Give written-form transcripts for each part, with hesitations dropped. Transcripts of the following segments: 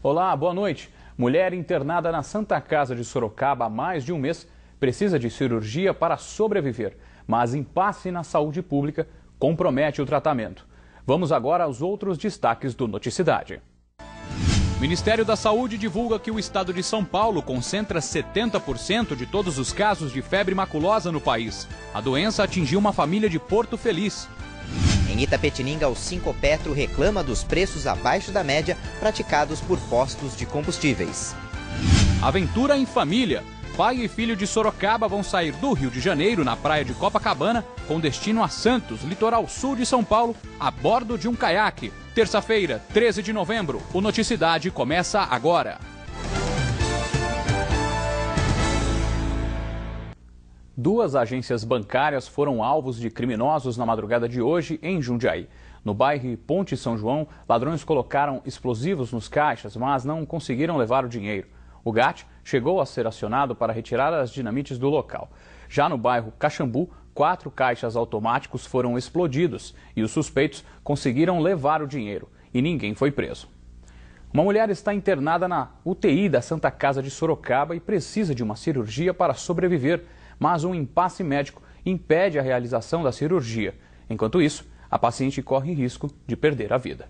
Olá, boa noite. Mulher internada na Santa Casa de Sorocaba há mais de um mês precisa de cirurgia para sobreviver, mas impasse na saúde pública compromete o tratamento. Vamos agora aos outros destaques do Noticidade. O Ministério da Saúde divulga que o estado de São Paulo concentra 70% de todos os casos de febre maculosa no país. A doença atingiu uma família de Porto Feliz. Em Itapetininga, o Sincopetro reclama dos preços abaixo da média praticados por postos de combustíveis. Aventura em família. Pai e filho de Sorocaba vão sair do Rio de Janeiro, na praia de Copacabana, com destino a Santos, litoral sul de São Paulo, a bordo de um caiaque. Terça-feira, 13 de novembro, o Noticidade começa agora. Duas agências bancárias foram alvos de criminosos na madrugada de hoje em Jundiaí. No bairro Ponte São João, ladrões colocaram explosivos nos caixas, mas não conseguiram levar o dinheiro. O GAT chegou a ser acionado para retirar as dinamites do local. Já no bairro Caxambu, 4 caixas automáticos foram explodidos e os suspeitos conseguiram levar o dinheiro e ninguém foi preso. Uma mulher está internada na UTI da Santa Casa de Sorocaba e precisa de uma cirurgia para sobreviver, mas um impasse médico impede a realização da cirurgia. Enquanto isso, a paciente corre risco de perder a vida.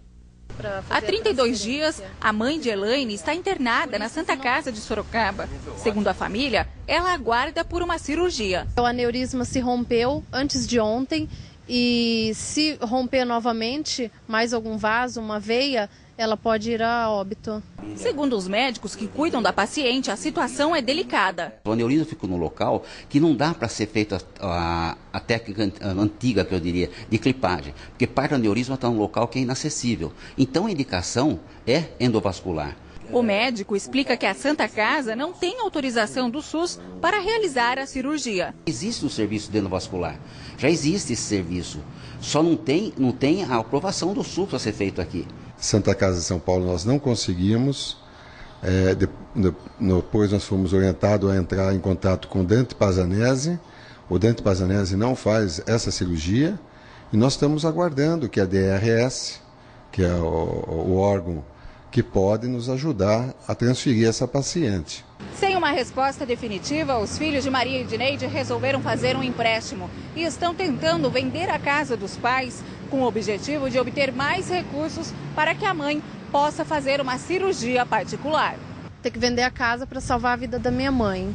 Há 32 dias, a mãe de Elaine está internada na Santa Casa de Sorocaba. Segundo a família, ela aguarda por uma cirurgia. O aneurisma se rompeu antes de ontem e se romper novamente mais algum vaso, uma veia, ela pode ir a óbito. Segundo os médicos que cuidam da paciente, a situação é delicada. O aneurisma ficou no local que não dá para ser feita a técnica antiga, que eu diria, de clipagem. Porque parte do aneurisma está num local que é inacessível. Então a indicação é endovascular. O médico explica que a Santa Casa não tem autorização do SUS para realizar a cirurgia. Existe um serviço de endovascular. Já existe esse serviço. Só não tem a aprovação do SUS para ser feito aqui. Santa Casa de São Paulo nós não conseguimos, depois nós fomos orientados a entrar em contato com o Dante Pazanese. O Dante Pazanese não faz essa cirurgia e nós estamos aguardando que a DRS, que é o órgão que pode nos ajudar a transferir essa paciente. Sem uma resposta definitiva, os filhos de Maria e Dineide resolveram fazer um empréstimo e estão tentando vender a casa dos pais com o objetivo de obter mais recursos para que a mãe possa fazer uma cirurgia particular. Tem que vender a casa para salvar a vida da minha mãe.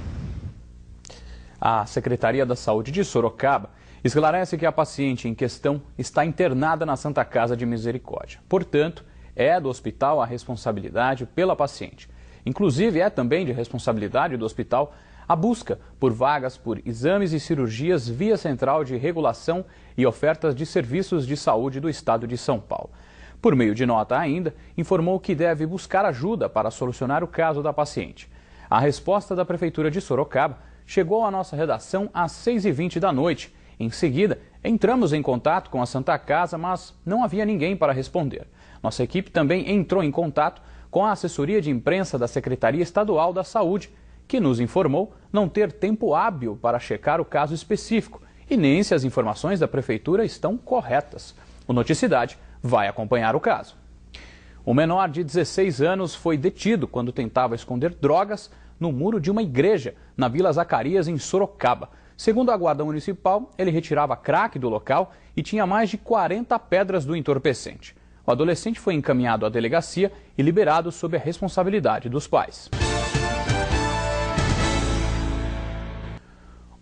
A Secretaria da Saúde de Sorocaba esclarece que a paciente em questão está internada na Santa Casa de Misericórdia. Portanto, é do hospital a responsabilidade pela paciente. Inclusive, é também de responsabilidade do hospital a busca por vagas por exames e cirurgias via Central de Regulação e Ofertas de Serviços de Saúde do Estado de São Paulo. Por meio de nota ainda, informou que deve buscar ajuda para solucionar o caso da paciente. A resposta da Prefeitura de Sorocaba chegou à nossa redação às 6h20 da noite. Em seguida, entramos em contato com a Santa Casa, mas não havia ninguém para responder. Nossa equipe também entrou em contato com a assessoria de imprensa da Secretaria Estadual da Saúde, que nos informou não ter tempo hábil para checar o caso específico e nem se as informações da Prefeitura estão corretas. O Noticidade vai acompanhar o caso. O menor de 16 anos foi detido quando tentava esconder drogas no muro de uma igreja na Vila Zacarias, em Sorocaba. Segundo a Guarda Municipal, ele retirava crack do local e tinha mais de 40 pedras do entorpecente. O adolescente foi encaminhado à delegacia e liberado sob a responsabilidade dos pais.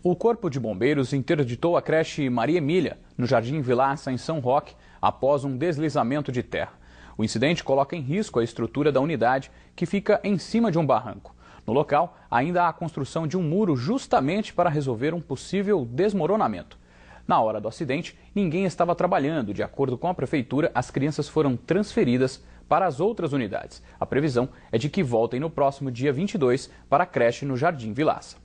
O Corpo de Bombeiros interditou a creche Maria Emília, no Jardim Vilaça, em São Roque, após um deslizamento de terra. O incidente coloca em risco a estrutura da unidade, que fica em cima de um barranco. No local, ainda há a construção de um muro justamente para resolver um possível desmoronamento. Na hora do acidente, ninguém estava trabalhando. De acordo com a Prefeitura, as crianças foram transferidas para as outras unidades. A previsão é de que voltem no próximo dia 22 para a creche no Jardim Vilaça.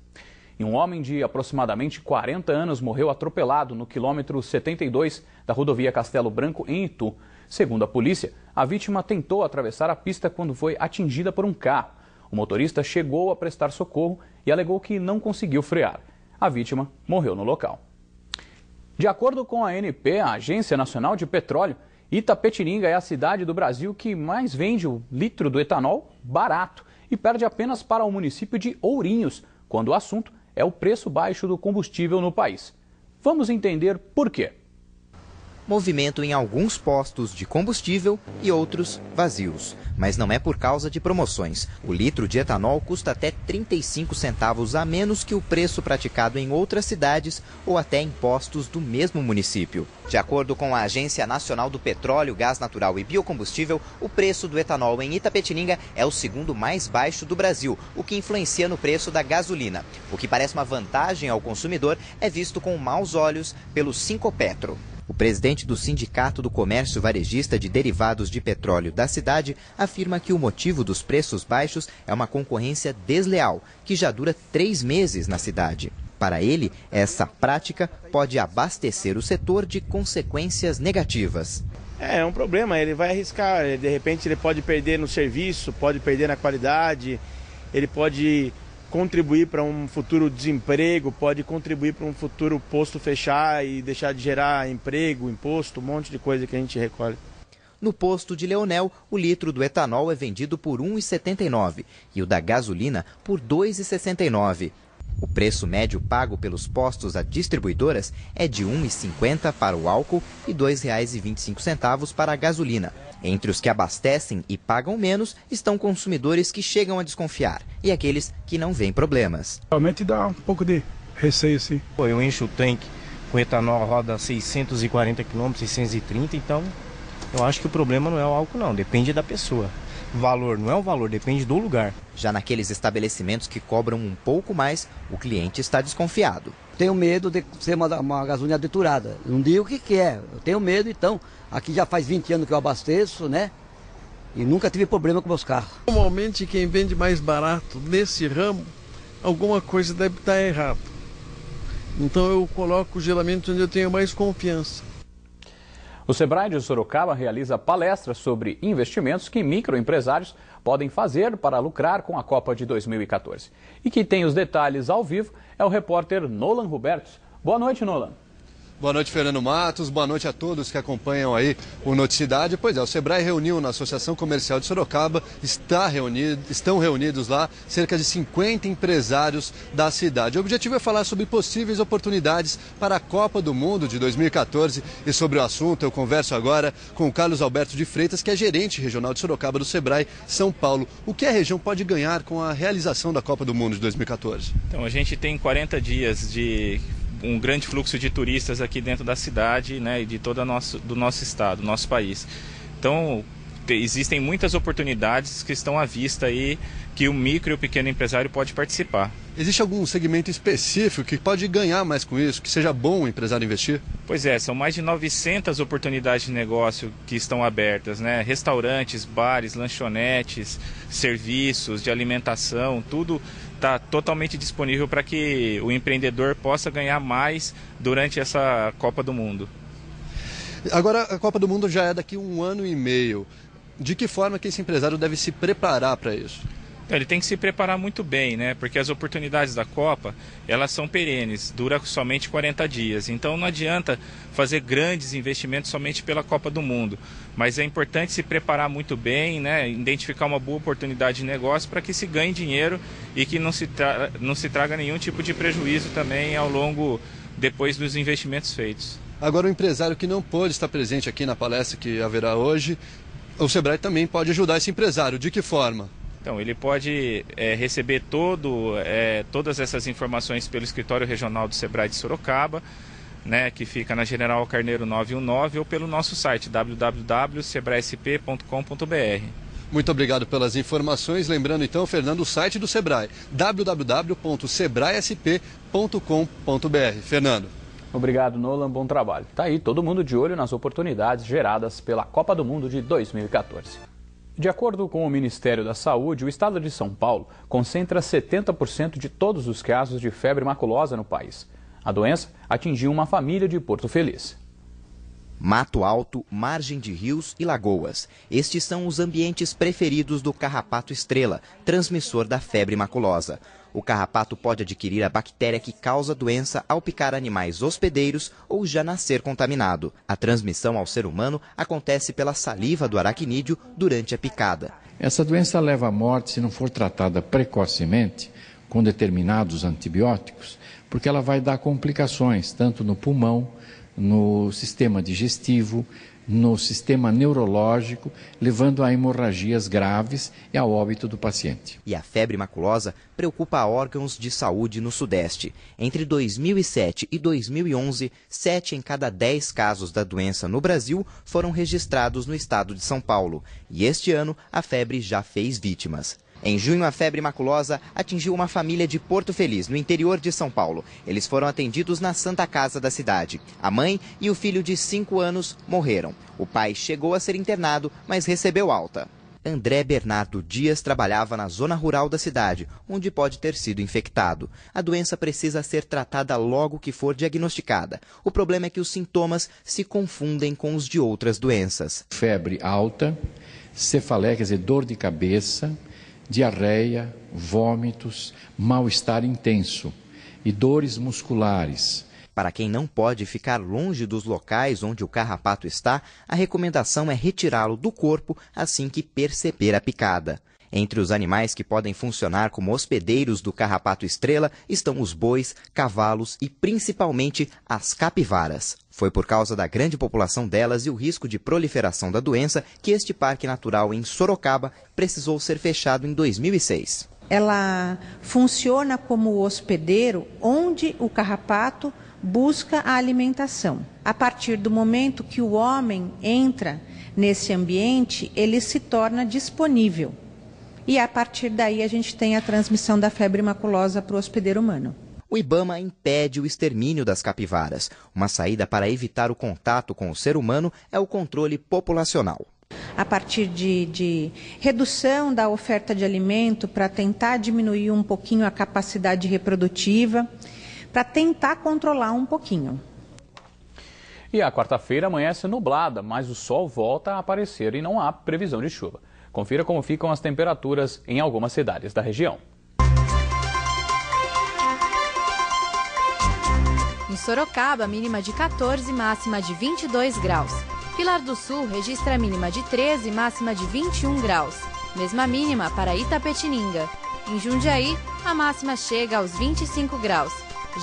E um homem de aproximadamente 40 anos morreu atropelado no quilômetro 72 da rodovia Castelo Branco, em Itu. Segundo a polícia, a vítima tentou atravessar a pista quando foi atingida por um carro. O motorista chegou a prestar socorro e alegou que não conseguiu frear. A vítima morreu no local. De acordo com a ANP, a Agência Nacional de Petróleo, Itapetininga é a cidade do Brasil que mais vende o litro do etanol barato e perde apenas para o município de Ourinhos, quando o assunto é o preço baixo do combustível no país. Vamos entender por quê. Movimento em alguns postos de combustível e outros vazios. Mas não é por causa de promoções. O litro de etanol custa até 35 centavos a menos que o preço praticado em outras cidades ou até em postos do mesmo município. De acordo com a Agência Nacional do Petróleo, Gás Natural e Biocombustível, o preço do etanol em Itapetininga é o segundo mais baixo do Brasil, o que influencia no preço da gasolina. O que parece uma vantagem ao consumidor é visto com maus olhos pelo Sincopetro. O presidente do Sindicato do Comércio Varejista de Derivados de Petróleo da cidade afirma que o motivo dos preços baixos é uma concorrência desleal, que já dura 3 meses na cidade. Para ele, essa prática pode abastecer o setor de consequências negativas. É um problema, ele vai arriscar, de repente ele pode perder no serviço, pode perder na qualidade, ele pode contribuir para um futuro desemprego, pode contribuir para um futuro posto fechar e deixar de gerar emprego, imposto, um monte de coisa que a gente recolhe. No posto de Leonel, o litro do etanol é vendido por R$ 1,79 e o da gasolina por R$ 2,69. O preço médio pago pelos postos a distribuidoras é de R$ 1,50 para o álcool e R$ 2,25 para a gasolina. Entre os que abastecem e pagam menos estão consumidores que chegam a desconfiar e aqueles que não veem problemas. Realmente dá um pouco de receio, sim. Eu encho o tanque com etanol, roda 640 km, 630, então eu acho que o problema não é o álcool não, depende da pessoa. O valor não é o valor, depende do lugar. Já naqueles estabelecimentos que cobram um pouco mais, o cliente está desconfiado. Tenho medo de ser uma gasolina adulterada. Não digo o que é, eu tenho medo, então. Aqui já faz 20 anos que eu abasteço, né? E nunca tive problema com meus carros. Normalmente quem vende mais barato nesse ramo, alguma coisa deve estar errada. Então eu coloco geralmente onde eu tenho mais confiança. O Sebrae de Sorocaba realiza palestras sobre investimentos que microempresários podem fazer para lucrar com a Copa de 2014. E quem tem os detalhes ao vivo é o repórter Nolan Robertos. Boa noite, Nolan. Boa noite, Fernando Matos. Boa noite a todos que acompanham aí o Noticidade. Pois é, o Sebrae reuniu na Associação Comercial de Sorocaba, estão reunidos lá cerca de 50 empresários da cidade. O objetivo é falar sobre possíveis oportunidades para a Copa do Mundo de 2014 e sobre o assunto eu converso agora com o Carlos Alberto de Freitas, que é gerente regional de Sorocaba do Sebrae São Paulo. O que a região pode ganhar com a realização da Copa do Mundo de 2014? Então, a gente tem 40 dias de um grande fluxo de turistas aqui dentro da cidade, né, e de todo do nosso estado, do nosso país. Então, existem muitas oportunidades que estão à vista aí que o micro e o pequeno empresário pode participar. Existe algum segmento específico que pode ganhar mais com isso, que seja bom o empresário investir? Pois é, são mais de 900 oportunidades de negócio que estão abertas, né? Restaurantes, bares, lanchonetes, serviços de alimentação, tudo está totalmente disponível para que o empreendedor possa ganhar mais durante essa Copa do Mundo. Agora, a Copa do Mundo já é daqui a 1 ano e meio. De que forma que esse empresário deve se preparar para isso? Ele tem que se preparar muito bem, né? Porque as oportunidades da Copa, elas são perenes, dura somente 40 dias. Então não adianta fazer grandes investimentos somente pela Copa do Mundo. Mas é importante se preparar muito bem, né? Identificar uma boa oportunidade de negócio para que se ganhe dinheiro e que não se traga nenhum tipo de prejuízo também ao longo, depois dos investimentos feitos. Agora, o empresário que não pôde estar presente aqui na palestra que haverá hoje, o Sebrae também pode ajudar esse empresário. De que forma? Então, ele pode receber todas essas informações pelo escritório regional do Sebrae de Sorocaba, né, que fica na General Carneiro 919, ou pelo nosso site www.sebraesp.com.br. Muito obrigado pelas informações. Lembrando então, Fernando, o site do Sebrae, www.sebraesp.com.br. Fernando. Obrigado, Nolan. Bom trabalho. Tá aí todo mundo de olho nas oportunidades geradas pela Copa do Mundo de 2014. De acordo com o Ministério da Saúde, o estado de São Paulo concentra 70% de todos os casos de febre maculosa no país. A doença atingiu uma família de Porto Feliz. Mato Alto, margem de rios e lagoas. Estes são os ambientes preferidos do carrapato estrela, transmissor da febre maculosa. O carrapato pode adquirir a bactéria que causa a doença ao picar animais hospedeiros ou já nascer contaminado. A transmissão ao ser humano acontece pela saliva do aracnídeo durante a picada. Essa doença leva à morte se não for tratada precocemente com determinados antibióticos, porque ela vai dar complicações tanto no pulmão, no sistema digestivo, no sistema neurológico, levando a hemorragias graves e ao óbito do paciente. E a febre maculosa preocupa órgãos de saúde no Sudeste. Entre 2007 e 2011, 7 em cada 10 casos da doença no Brasil foram registrados no estado de São Paulo. E este ano, a febre já fez vítimas. Em junho, a febre maculosa atingiu uma família de Porto Feliz, no interior de São Paulo. Eles foram atendidos na Santa Casa da cidade. A mãe e o filho de 5 anos morreram. O pai chegou a ser internado, mas recebeu alta. André Bernardo Dias trabalhava na zona rural da cidade, onde pode ter sido infectado. A doença precisa ser tratada logo que for diagnosticada. O problema é que os sintomas se confundem com os de outras doenças. Febre alta, cefaleia, quer dizer, dor de cabeça, diarreia, vômitos, mal-estar intenso e dores musculares. Para quem não pode ficar longe dos locais onde o carrapato está, a recomendação é retirá-lo do corpo assim que perceber a picada. Entre os animais que podem funcionar como hospedeiros do carrapato estrela estão os bois, cavalos e principalmente as capivaras. Foi por causa da grande população delas e o risco de proliferação da doença que este parque natural em Sorocaba precisou ser fechado em 2006. Ela funciona como hospedeiro onde o carrapato busca a alimentação. A partir do momento que o homem entra nesse ambiente, ele se torna disponível. E a partir daí a gente tem a transmissão da febre maculosa para o hospedeiro humano. O IBAMA impede o extermínio das capivaras. Uma saída para evitar o contato com o ser humano é o controle populacional. A partir de redução da oferta de alimento para tentar diminuir um pouquinho a capacidade reprodutiva, para tentar controlar um pouquinho. E a quarta-feira amanhece nublada, mas o sol volta a aparecer e não há previsão de chuva. Confira como ficam as temperaturas em algumas cidades da região. Em Sorocaba, mínima de 14, máxima de 22 graus. Pilar do Sul registra a mínima de 13, máxima de 21 graus. Mesma mínima para Itapetininga. Em Jundiaí, a máxima chega aos 25 graus.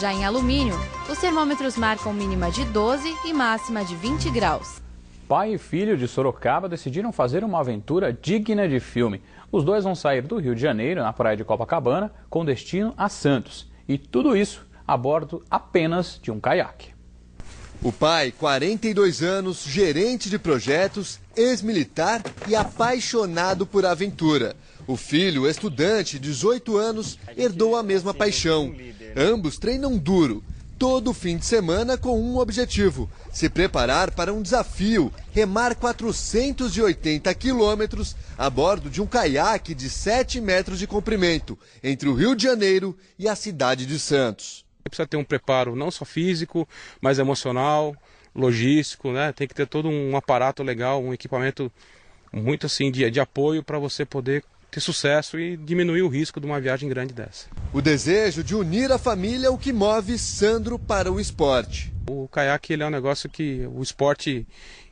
Já em Alumínio, os termômetros marcam mínima de 12 e máxima de 20 graus. Pai e filho de Sorocaba decidiram fazer uma aventura digna de filme. Os dois vão sair do Rio de Janeiro, na praia de Copacabana, com destino a Santos. E tudo isso a bordo apenas de um caiaque. O pai, 42 anos, gerente de projetos, ex-militar e apaixonado por aventura. O filho, estudante, 18 anos, herdou a mesma paixão. Ambos treinam duro, todo fim de semana com um objetivo: se preparar para um desafio, remar 480 quilômetros a bordo de um caiaque de 7 metros de comprimento, entre o Rio de Janeiro e a cidade de Santos. Precisa ter um preparo não só físico, mas emocional, logístico, né? Tem que ter todo um aparato legal, um equipamento muito assim de apoio para você poder ter sucesso e diminuir o risco de uma viagem grande dessa. O desejo de unir a família é o que move Sandro para o esporte. O caiaque ele é um negócio que o esporte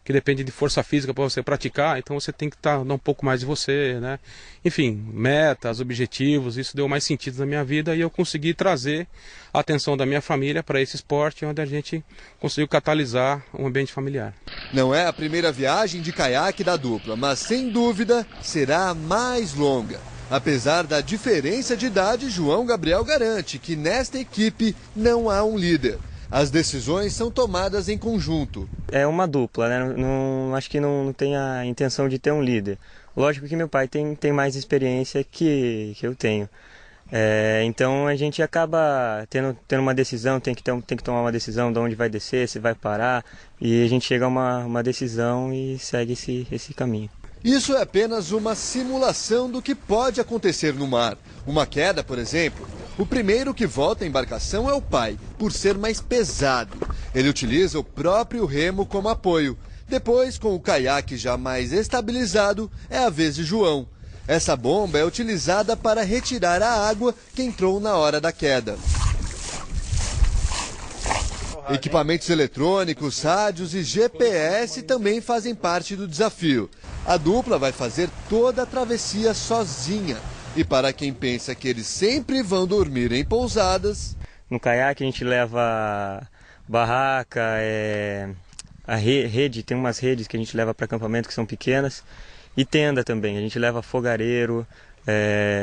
que depende de força física para você praticar, então você tem que dar um pouco mais de você, né? Enfim, metas, objetivos, isso deu mais sentido na minha vida e eu consegui trazer a atenção da minha família para esse esporte, onde a gente conseguiu catalisar um ambiente familiar. Não é a primeira viagem de caiaque da dupla, mas sem dúvida será a mais longa. Apesar da diferença de idade, João Gabriel garante que nesta equipe não há um líder. As decisões são tomadas em conjunto. É uma dupla, né? Acho que não tem a intenção de ter um líder. Lógico que meu pai tem mais experiência que eu tenho. Então a gente acaba tendo uma decisão, tem que tomar uma decisão de onde vai descer, se vai parar. E a gente chega a uma decisão e segue esse caminho. Isso é apenas uma simulação do que pode acontecer no mar. Uma queda, por exemplo. O primeiro que volta à embarcação é o pai, por ser mais pesado. Ele utiliza o próprio remo como apoio. Depois, com o caiaque já mais estabilizado, é a vez de João. Essa bomba é utilizada para retirar a água que entrou na hora da queda. Equipamentos eletrônicos, rádios e GPS também fazem parte do desafio. A dupla vai fazer toda a travessia sozinha. E para quem pensa que eles sempre vão dormir em pousadas... No caiaque a gente leva barraca, a rede, tem umas redes que a gente leva para acampamento que são pequenas. E tenda também, a gente leva fogareiro,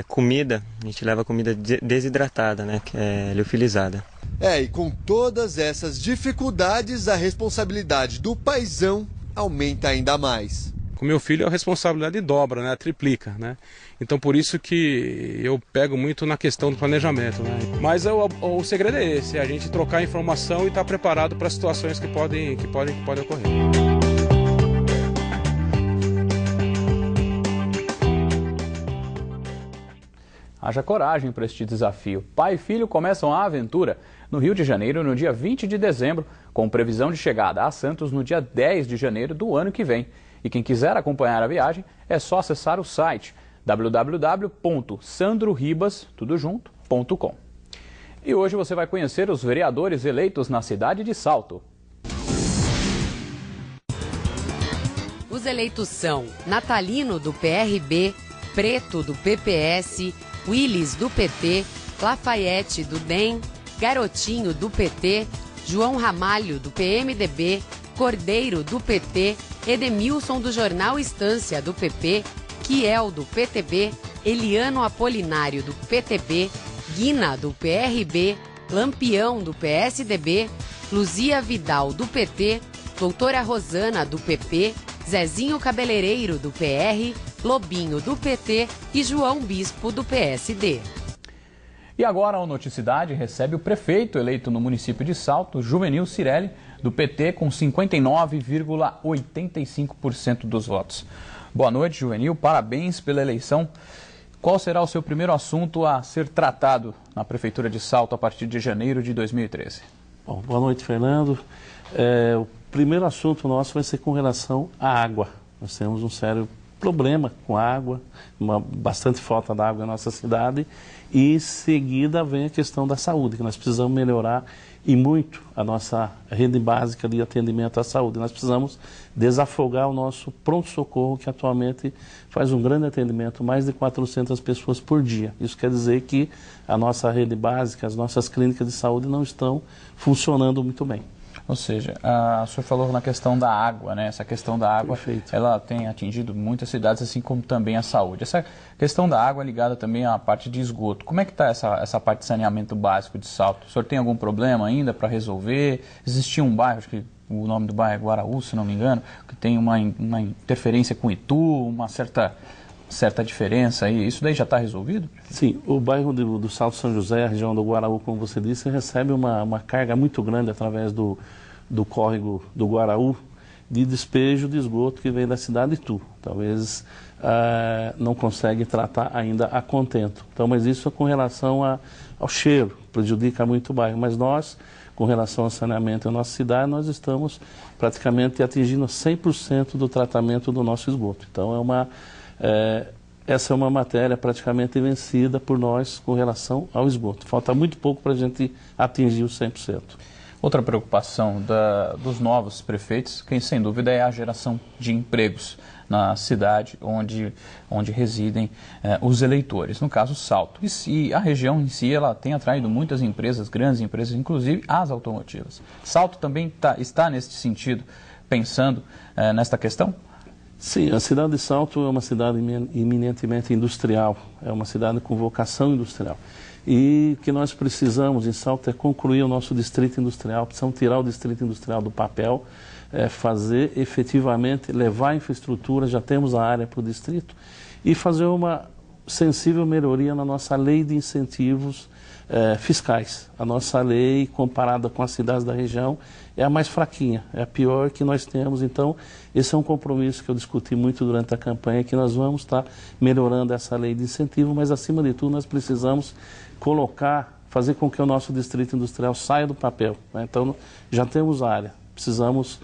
comida, a gente leva comida desidratada, né, que é liofilizada. E com todas essas dificuldades, a responsabilidade do paizão aumenta ainda mais. Com meu filho a responsabilidade dobra, né, triplica, né? Então por isso que eu pego muito na questão do planejamento, né? Mas o segredo é esse, é a gente trocar informação e estar preparado para situações que podem ocorrer. Haja coragem para este desafio. Pai e filho começam a aventura no Rio de Janeiro no dia 20 de dezembro, com previsão de chegada a Santos no dia 10 de janeiro do ano que vem. E quem quiser acompanhar a viagem é só acessar o site www.sandroribas.com. E hoje você vai conhecer os vereadores eleitos na cidade de Salto. Os eleitos são Natalino, do PRB, Preto, do PPS, Willis, do PT, Lafayette, do DEM, Garotinho, do PT, João Ramalho, do PMDB, Cordeiro, do PT, Edemilson, do Jornal Estância, do PP, Kiel, do PTB, Eliano Apolinário, do PTB, Guina, do PRB, Lampião, do PSDB, Luzia Vidal, do PT, Doutora Rosana, do PP, Zezinho Cabeleireiro, do PR, Lobinho, do PT e João Bispo, do PSD. E agora o Noticidade recebe o prefeito eleito no município de Salto, Juvenil Cirelli, do PT, com 59,85% dos votos. Boa noite, Juvenil. Parabéns pela eleição. Qual será o seu primeiro assunto a ser tratado na Prefeitura de Salto a partir de janeiro de 2013? Bom, boa noite, Fernando. O primeiro assunto nosso vai ser com relação à água. Nós temos um sério problema com água, bastante falta d'água na nossa cidade, e em seguida vem a questão da saúde, que nós precisamos melhorar e muito a nossa rede básica de atendimento à saúde. Nós precisamos desafogar o nosso pronto-socorro, que atualmente faz um grande atendimento, mais de 400 pessoas por dia. Isso quer dizer que a nossa rede básica, as nossas clínicas de saúde não estão funcionando muito bem. Ou seja, o senhor falou na questão da água, né? Essa questão da água, ela tem atingido muitas cidades, assim como também a saúde. Essa questão da água é ligada também à parte de esgoto. Como é que está essa parte de saneamento básico de Salto? O senhor tem algum problema ainda para resolver? Existia um bairro, acho que o nome do bairro é Guaraú, se não me engano, que tem uma interferência com Itu, uma certa diferença aí. Isso daí já está resolvido? Sim, o bairro do Salto São José, a região do Guaraú, como você disse, recebe uma carga muito grande através do córrego do Guaraú de despejo de esgoto que vem da cidade de Itu. Talvez não consegue tratar ainda a contento. Então, mas isso é com relação ao cheiro, prejudica muito o bairro. Mas nós, com relação ao saneamento na nossa cidade, nós estamos praticamente atingindo 100% do tratamento do nosso esgoto. Então, essa é uma matéria praticamente vencida por nós com relação ao esgoto. Falta muito pouco para a gente atingir os 100%. Outra preocupação dos novos prefeitos, que sem dúvida é a geração de empregos na cidade onde residem os eleitores, no caso Salto. E a região em si ela tem atraído muitas empresas, grandes empresas, inclusive as automotivas. Salto também está nesse sentido, pensando nesta questão? Sim, a cidade de Salto é uma cidade eminentemente industrial, é uma cidade com vocação industrial. E o que nós precisamos em Salto é concluir o nosso distrito industrial, precisamos tirar o distrito industrial do papel, fazer efetivamente, levar a infraestrutura, já temos a área para o distrito, e fazer uma sensível melhoria na nossa lei de incentivos fiscais. A nossa lei, comparada com as cidades da região, é a mais fraquinha, é a pior que nós temos. Então, esse é um compromisso que eu discuti muito durante a campanha, que nós vamos estar melhorando essa lei de incentivo, mas acima de tudo nós precisamos fazer com que o nosso distrito industrial saia do papel, né? Então, já temos área, precisamos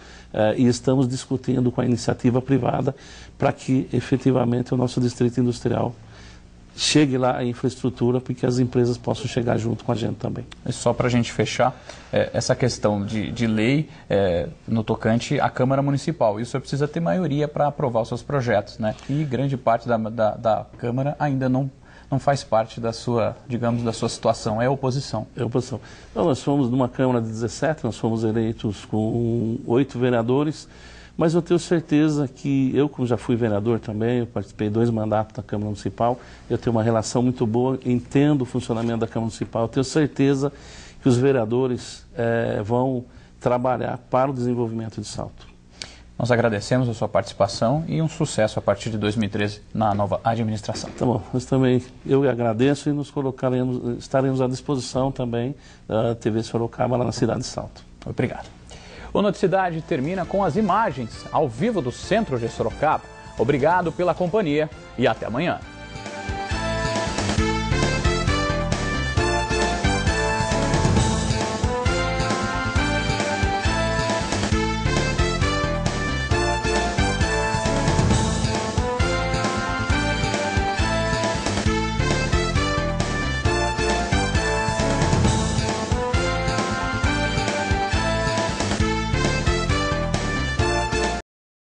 e estamos discutindo com a iniciativa privada para que efetivamente o nosso distrito industrial chegue lá a infraestrutura, porque as empresas possam chegar junto com a gente também. E só para a gente fechar, essa questão de lei no tocante à Câmara Municipal, isso precisa ter maioria para aprovar os seus projetos, né? E grande parte da Câmara ainda não faz parte da sua, digamos, da sua situação, é oposição. É oposição. Então, nós fomos numa Câmara de 17, nós fomos eleitos com 8 vereadores, mas eu tenho certeza que eu, como já fui vereador também, eu participei de 2 mandatos da Câmara Municipal, eu tenho uma relação muito boa, entendo o funcionamento da Câmara Municipal, eu tenho certeza que os vereadores vão trabalhar para o desenvolvimento de Salto. Nós agradecemos a sua participação e um sucesso a partir de 2013 na nova administração. Tá bom, nós também, eu agradeço e estaremos à disposição também da TV Sorocaba lá na cidade de Salto. Obrigado. O Noticidade termina com as imagens ao vivo do centro de Sorocaba. Obrigado pela companhia e até amanhã.